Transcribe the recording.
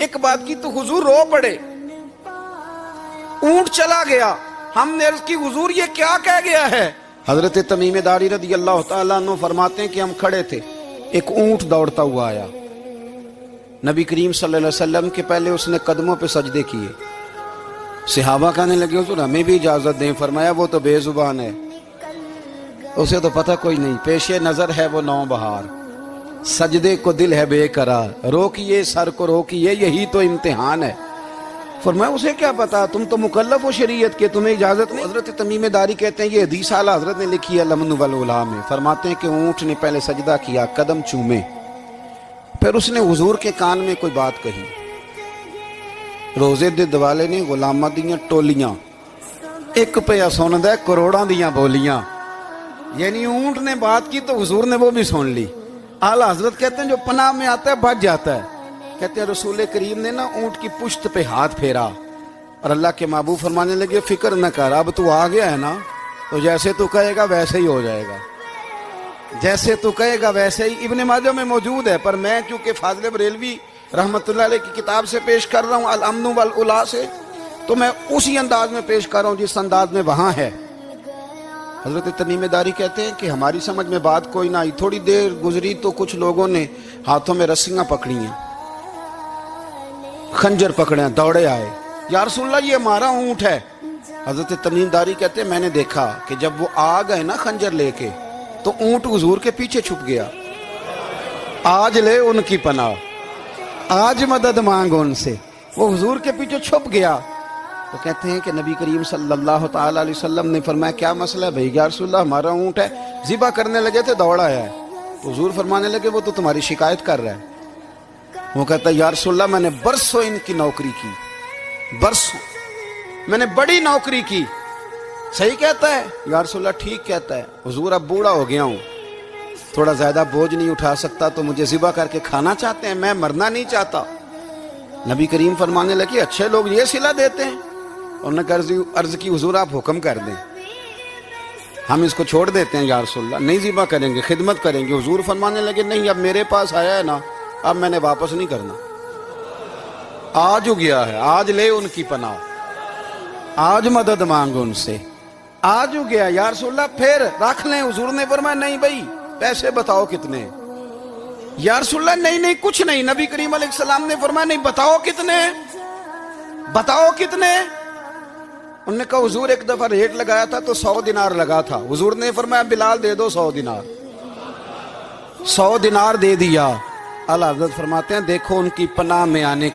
ایک بات کی تو حضور رو پڑے، اونٹ چلا گیا، ہم نے عرض کی حضور یہ کیا کہہ گیا ہے؟ حضرت تمیم داری رضی اللہ تعالیٰ عنہ فرماتے ہیں کہ ہم کھڑے تھے، ایک اونٹ دوڑتا ہوا آیا، نبی کریم صلی اللہ علیہ وسلم کے پہلے اس نے قدموں پہ سجدے کیے، صحابہ کہنے لگے حضور ہمیں بھی اجازت دیں، فرمایا وہ تو بے زبان ہے، اسے تو پتہ کوئی نہیں، پیش نظر ہے وہ نو بہار، سجدے کو دل ہے بے قرار، روکیے سر کو روکیے یہی تو امتحان ہے۔ فرمایا اسے کیا پتا، تم تو مکلف ہو شریعت کے، تمہیں اجازت نہیں۔ حضرت تمیم داری کہتے ہیں یہ حدیث اعلیٰ حضرت نے لکھی ہے لمن والعلا میں، فرماتے ہیں کہ اونٹ نے پہلے سجدہ کیا، قدم چومے، پھر اس نے حضور کے کان میں کوئی بات کہی، روزے دے دوالے نے غلامہ دیاں ٹولیاں، ایک پہ سن دے کروڑاں دیاں بولیاں، یعنی اونٹ نے بات کی تو حضور نے وہ بھی سن لی۔ اعلیٰ حضرت کہتے ہیں جو پناہ میں آتا ہے بچ جاتا ہے، کہتے ہیں رسول کریم نے نا اونٹ کی پشت پہ ہاتھ پھیرا اور اللہ کے محبوب فرمانے لگے فکر نہ کر، اب تو آ گیا ہے نا تو جیسے تو کہے گا ویسے ہی ہو جائے گا، جیسے تو کہے گا ویسے ہی۔ ابن ماجہ میں موجود ہے، پر میں چونکہ فاضل بریلوی رحمت اللہ علیہ کی کتاب سے پیش کر رہا ہوں الامن والعلا سے، تو میں اسی انداز میں پیش کر رہا ہوں جس انداز میں وہاں ہے۔ حضرت تمیم داری کہتے ہیں کہ ہماری سمجھ میں بات کوئی نہ آئی، تھوڑی دیر گزری تو کچھ لوگوں نے ہاتھوں میں رسیاں پکڑی ہیں، خنجر پکڑے ہیں، دوڑے آئے، یا رسول اللہ یہ ہمارا اونٹ ہے۔ حضرت تمیم داری کہتے ہیں میں نے دیکھا کہ جب وہ آ گئے نا خنجر لے کے تو اونٹ حضور کے پیچھے چھپ گیا، آج لے ان کی پناہ، آج مدد مانگ ان سے، وہ حضور کے پیچھے چھپ گیا۔ تو کہتے ہیں کہ نبی کریم صلی اللہ تعالیٰ علیہ وسلم نے فرمایا کیا مسئلہ ہے بھائی؟ یا رسول اللہ ہمارا اونٹ ہے، ذبح کرنے لگے تھے دوڑا ہے۔ تو حضور فرمانے لگے وہ تو تمہاری شکایت کر رہا ہے۔ وہ کہتا ہے یا رسول اللہ میں نے برسوں ان کی نوکری کی، برسوں میں نے بڑی نوکری کی۔ صحیح کہتا ہے یا رسول اللہ؟ ٹھیک کہتا ہے حضور، اب بوڑھا ہو گیا ہوں، تھوڑا زیادہ بوجھ نہیں اٹھا سکتا، تو مجھے ذبح کر کے کھانا چاہتے ہیں، میں مرنا نہیں چاہتا۔ نبی کریم فرمانے لگے اچھے لوگ یہ صلہ دیتے ہیں؟ انہوں نے عرض کی حضور آپ حکم کر دیں، ہم اس کو چھوڑ دیتے ہیں یا رسول اللہ، نہیں ذبح کریں گے، خدمت کریں گے۔ حضور فرمانے لگے نہیں، اب میرے پاس آیا ہے نا، اب میں نے واپس نہیں کرنا، آج ہو گیا ہے، آج لے ان کی پناہ، آج مدد مانگ ان سے، آج ہو گیا یا رسول اللہ پھر رکھ لیں۔ حضور نے فرمایا نہیں بھائی پیسے بتاؤ کتنے؟ یا رسول اللہ نہیں کچھ نہیں۔ نبی کریم علیہ السلام نے فرمایا نہیں بتاؤ کتنے، بتاؤ کتنے؟ انہوں نے کہا حضور ایک دفعہ ریٹ لگایا تھا تو 100 دینار لگا تھا، حضور نے فرمایا بلال دے دو 100 دینار، 100 دینار دے دیا۔ اعلیٰ حضرت فرماتے ہیں دیکھو ان کی پناہ میں آنے